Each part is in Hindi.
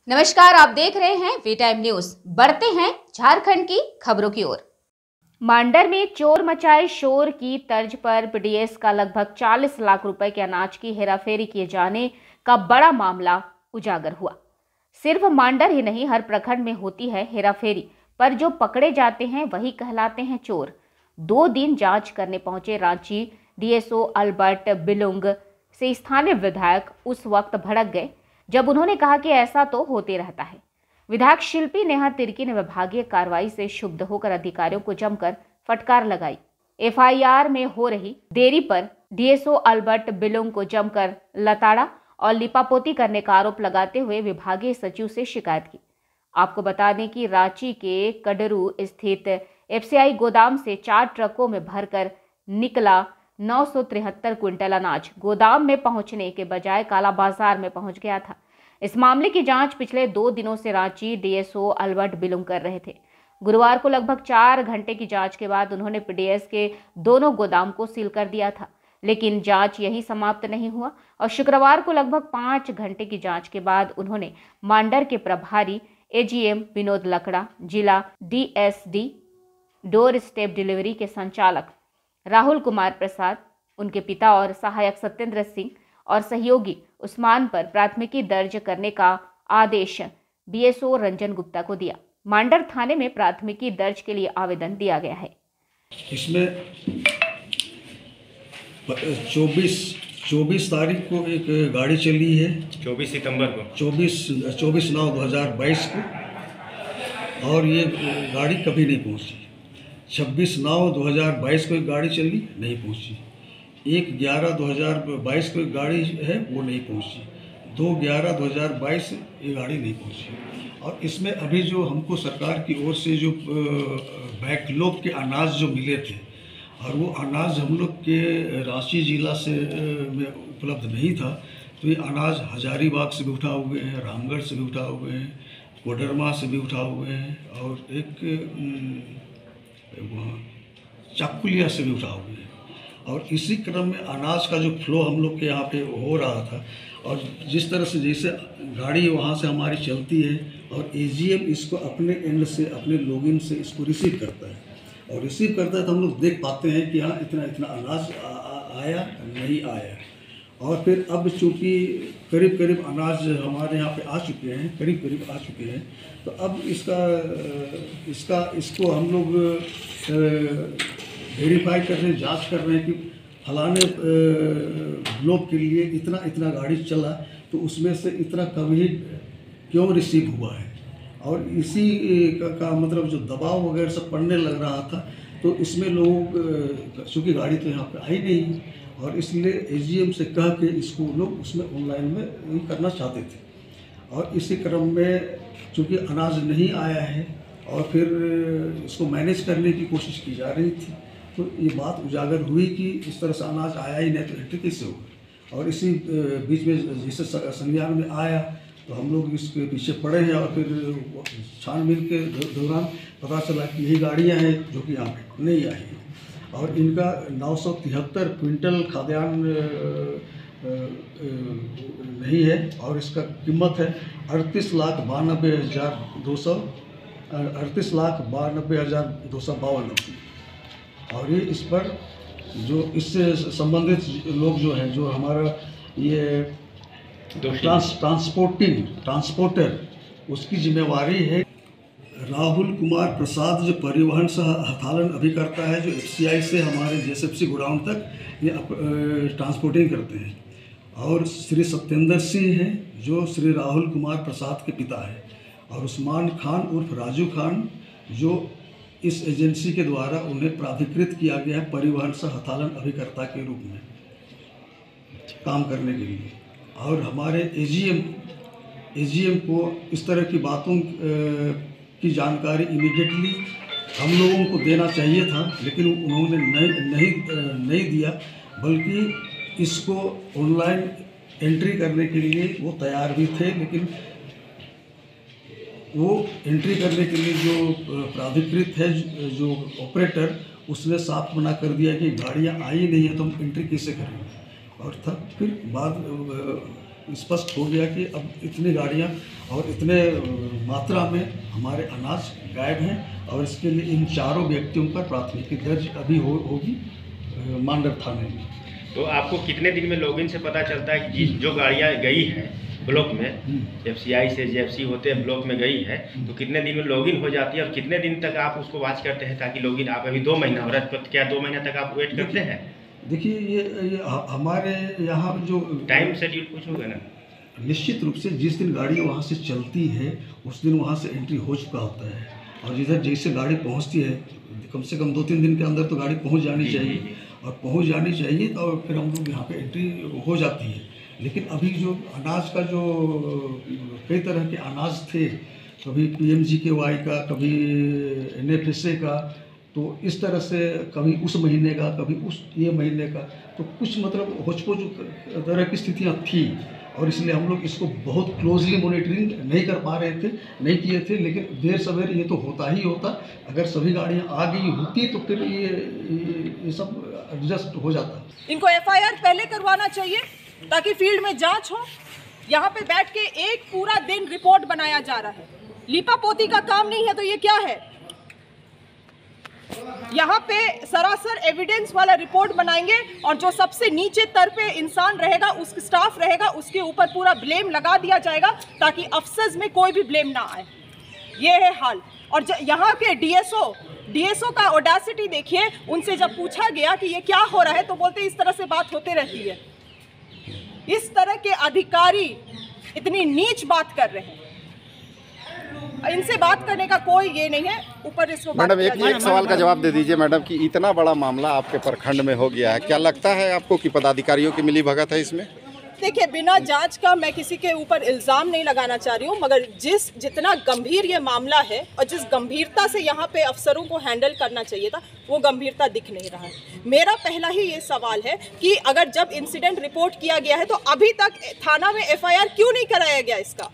नमस्कार, आप देख रहे हैं वी टाइम न्यूज। बढ़ते हैं झारखंड की खबरों की ओर। मांडर में चोर मचाए शोर की तर्ज पर पीडीएस का लगभग 40 लाख रुपए के अनाज की हेराफेरी किए जाने का बड़ा मामला उजागर हुआ। सिर्फ मांडर ही नहीं, हर प्रखंड में होती है हेराफेरी, पर जो पकड़े जाते हैं वही कहलाते हैं चोर। 2 दिन जांच करने पहुंचे रांची डीएसओ अल्बर्ट बिलुंग से स्थानीय विधायक उस वक्त भड़क गए जब उन्होंने कहा कि ऐसा तो होते रहता है। विधायक शिल्पी नेहा तिर्की ने विभागीय कार्रवाई से क्षुब्ध होकर अधिकारियों को जमकर फटकार लगाई। एफआईआर में हो रही देरी पर डीएसओ अल्बर्ट बिलुंग को जमकर लताड़ा और लिपापोती करने का आरोप लगाते हुए विभागीय सचिव से शिकायत की। आपको बता दें कि रांची के कडरू स्थित एफसीआई गोदाम से 4 ट्रकों में भरकर निकला 973 क्विंटल अनाज गोदाम में पहुंचने के बजाय काला बाजार में पहुंच गया था। इस मामले की जांच पिछले 2 दिनों से रांची डीएसओ अल्बर्ट बिलुंग कर रहे थे। गुरुवार को लगभग 4 घंटे की जांच के बाद उन्होंने पीडीएस के दोनों गोदाम को सील कर दिया था, लेकिन जांच यही समाप्त नहीं हुआ और शुक्रवार को लगभग 5 घंटे की जांच के बाद उन्होंने मांडर के प्रभारी एजीएम विनोद लकड़ा, जिला डीएसडी डोर स्टेप डिलीवरी के संचालक राहुल कुमार प्रसाद, उनके पिता और सहायक सत्येंद्र सिंह और सहयोगी उस्मान पर प्राथमिकी दर्ज करने का आदेश बीएसओ रंजन गुप्ता को दिया। मांडर थाने में प्राथमिकी दर्ज के लिए आवेदन दिया गया है। इसमें 24 तारीख को एक गाड़ी चली है, 24 सितंबर को 24/9/2022 को, और ये गाड़ी कभी नहीं पहुंची। 26/9/2022 को एक गाड़ी चली, नहीं पहुंची। 1/11/2022 को एक गाड़ी है, वो नहीं पहुंची। 2/11/2022 ये गाड़ी नहीं पहुंची। और इसमें अभी जो हमको सरकार की ओर से जो बैकलॉग के अनाज जो मिले थे, और वो अनाज हम लोग के रांची जिला से में उपलब्ध नहीं था, तो ये अनाज हजारीबाग से भी उठा हुए हैं, रामगढ़ से भी उठा हुए हैं, कोडरमा से भी उठा हुए हैं, और एक चाकुलिया से भी उठा हुए हैं। और इसी क्रम में अनाज का जो फ्लो हम लोग के यहाँ पे हो रहा था, और जिस तरह से जैसे गाड़ी वहाँ से हमारी चलती है और एजीएम इसको अपने एंड से, अपने लॉगिन से इसको रिसीव करता है, और रिसीव करता है तो हम लोग देख पाते हैं कि हाँ इतना इतना अनाज आया नहीं आया। और फिर अब चूँकि करीब अनाज हमारे यहाँ पे आ चुके हैं, करीब आ चुके हैं, तो अब इसको हम लोग वेरीफाई कर रहे हैं, जांच कर रहे हैं कि फलाने ब्लॉक के लिए इतना गाड़ी चला, तो उसमें से इतना कम ही क्यों रिसीव हुआ है। और इसी का मतलब जो दबाव वगैरह सब पड़ने लग रहा था, तो इसमें लोग, चूँकि गाड़ी तो यहाँ पे आई नहीं, और इसलिए एजीएम से कह के इसको लोग उसमें ऑनलाइन में करना चाहते थे। और इसी क्रम में चूँकि अनाज नहीं आया है और फिर इसको मैनेज करने की कोशिश की जा रही थी, तो ये बात उजागर हुई कि इस तरह से अनाज आया ही नहीं तो एंट्री कैसे होगा। और इसी बीच में जिसे संज्ञान में आया तो हम लोग इसके पीछे पड़े हैं, और फिर छानबीन के दौरान पता चला कि यही गाड़ियाँ हैं जो कि यहाँ पे नहीं आई हैं, और इनका 973 क्विंटल खाद्यान्न नहीं है, और इसका कीमत है 38,92,252 और ये इस पर जो इससे संबंधित लोग जो हैं, जो हमारा ये ट्रांसपोर्टर, उसकी जिम्मेवारी है। राहुल कुमार प्रसाद जो परिवहन सह हथालन अभिकर्ता है, जो एफसीआई से हमारे जेएसएफसी गोडाउन तक ये ट्रांसपोर्टिंग करते हैं, और श्री सत्येंद्र सिंह हैं जो श्री राहुल कुमार प्रसाद के पिता हैं, और उस्मान खान उर्फ राजू खान जो इस एजेंसी के द्वारा उन्हें प्राधिकृत किया गया है परिवहन सह हथालन अभिकर्ता के रूप में काम करने के लिए। और हमारे एजीएम को इस तरह की बातों की जानकारी इमीडिएटली हम लोगों को देना चाहिए था, लेकिन उन्होंने नहीं दिया, बल्कि इसको ऑनलाइन एंट्री करने के लिए वो तैयार भी थे, लेकिन वो एंट्री करने के लिए जो प्राधिकृत है, जो ऑपरेटर, उसने साफ मना कर दिया कि गाड़ियाँ आई नहीं है तो हम एंट्री कैसे करेंगे। और तब फिर बाद स्पष्ट हो गया कि अब इतनी गाड़ियाँ और इतने मात्रा में हमारे अनाज गायब हैं और इसके लिए इन चारों व्यक्तियों पर प्राथमिकी दर्ज अभी होगी मांडर थाने में। तो आपको कितने दिन में लॉगिन से पता चलता है कि जो गाड़ियाँ गई हैं ब्लॉक में, एफसीआई से जेएफसी होते हैं ब्लॉक में गई है, तो कितने दिन में लॉगिन हो जाती है और कितने दिन तक आप उसको वॉच करते हैं ताकि लॉगिन? आप अभी 2 महीना हो रहा है, क्या 2 महीना तक आप वेट करते हैं? देखिए ये हमारे यहाँ जो टाइम शेड्यूल कुछ होगा ना, निश्चित रूप से जिस दिन गाड़ी वहाँ से चलती है उस दिन वहाँ से एंट्री हो चुका होता है और जिधर जैसे गाड़ी पहुँचती है कम से कम 2-3 दिन के अंदर तो गाड़ी पहुँच जानी चाहिए और पहुँच जानी चाहिए तो फिर हम लोग यहाँ पे एंट्री हो जाती है। लेकिन अभी जो अनाज का जो कई तरह के अनाज थे, कभी PMGKY का, कभी NFSA का, तो इस तरह से कभी उस महीने का, कभी ये महीने का, तो कुछ मतलब होच-पोच तरह की स्थितियाँ थी और इसलिए हम लोग इसको बहुत क्लोजली मॉनिटरिंग नहीं कर पा रहे थे, नहीं किए थे। लेकिन देर सवेर ये तो होता ही होता, अगर सभी गाड़ियाँ आ गई होती तो फिर ये सब एडजस्ट हो जाता। इनको FIR पहले करवाना चाहिए ताकि फील्ड में जांच हो। यहाँ पे बैठ के एक पूरा दिन रिपोर्ट बनाया जा रहा है, लीपा पोती का काम नहीं है तो ये क्या है? यहाँ पे सरासर एविडेंस वाला रिपोर्ट बनाएंगे और जो सबसे नीचे तर पे इंसान रहेगा, उसका स्टाफ रहेगा, उसके ऊपर पूरा ब्लेम लगा दिया जाएगा ताकि अफसर्स में कोई भी ब्लेम ना आए। ये है हाल। और यहाँ के DSO का ऑडेसिटी देखिए, उनसे जब पूछा गया कि ये क्या हो रहा है तो बोलते इस तरह से बात होते रहती है। इस तरह के अधिकारी इतनी नीच बात कर रहे हैं, इनसे बात करने का कोई ये नहीं है। ऊपर इसको मैडम एक सवाल का जवाब दे दीजिए मैडम कि इतना बड़ा मामला आपके प्रखंड में हो गया है, क्या लगता है आपको कि पदाधिकारियों की मिलीभगत है इसमें? देखिए, बिना जांच का मैं किसी के ऊपर इल्ज़ाम नहीं लगाना चाह रही हूँ, मगर जितना गंभीर ये मामला है और जिस गंभीरता से यहाँ पे अफसरों को हैंडल करना चाहिए था, वो गंभीरता दिख नहीं रहा है। मेरा पहला ही ये सवाल है कि अगर जब इंसिडेंट रिपोर्ट किया गया है तो अभी तक थाना में FIR क्यों नहीं कराया गया इसका?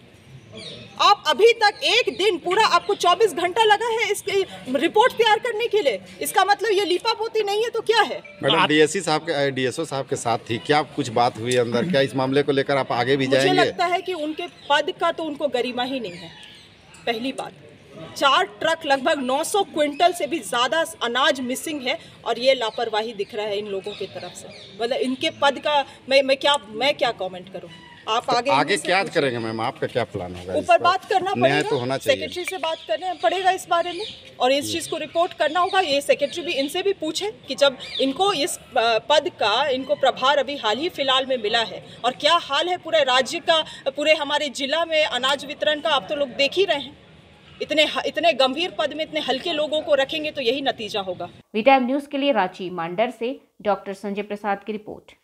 आप अभी तक एक दिन पूरा, आपको 24 घंटा लगा है इसकी रिपोर्ट तैयार करने के लिए। इसका मतलब ये लीपा पोती नहीं है तो क्या है? मैडम DSO साहब के साथ थी, क्या कुछ बात हुई अंदर? क्या इस मामले को लेकर आप आगे भी जाएंगे? मुझे लगता है कि उनके पद का तो उनको गरिमा ही नहीं है। पहली बात, 4 ट्रक लगभग 900 क्विंटल से भी ज़्यादा अनाज मिसिंग है और ये लापरवाही दिख रहा है इन लोगों की तरफ से। मतलब इनके पद का मैं क्या कमेंट करूँ? आप आगे क्या करेंगे मैम? आपका क्या प्लान होगा? ऊपर बात करना पड़ेगा, तो होना चाहिए। सेक्रेटरी से बात करना पड़ेगा इस बारे में और इस चीज़ को रिपोर्ट करना होगा। ये सेक्रेटरी भी इनसे भी पूछे कि जब इनको इस पद का इनको प्रभार अभी हाल ही फिलहाल में मिला है और क्या हाल है पूरे राज्य का, पूरे हमारे जिला में अनाज वितरण का, आप तो लोग देख ही रहे हैं। इतने गंभीर पद में इतने हल्के लोगों को रखेंगे तो यही नतीजा होगा। वी टाइम न्यूज़ के लिए रांची मांडर से डॉक्टर संजय प्रसाद की रिपोर्ट।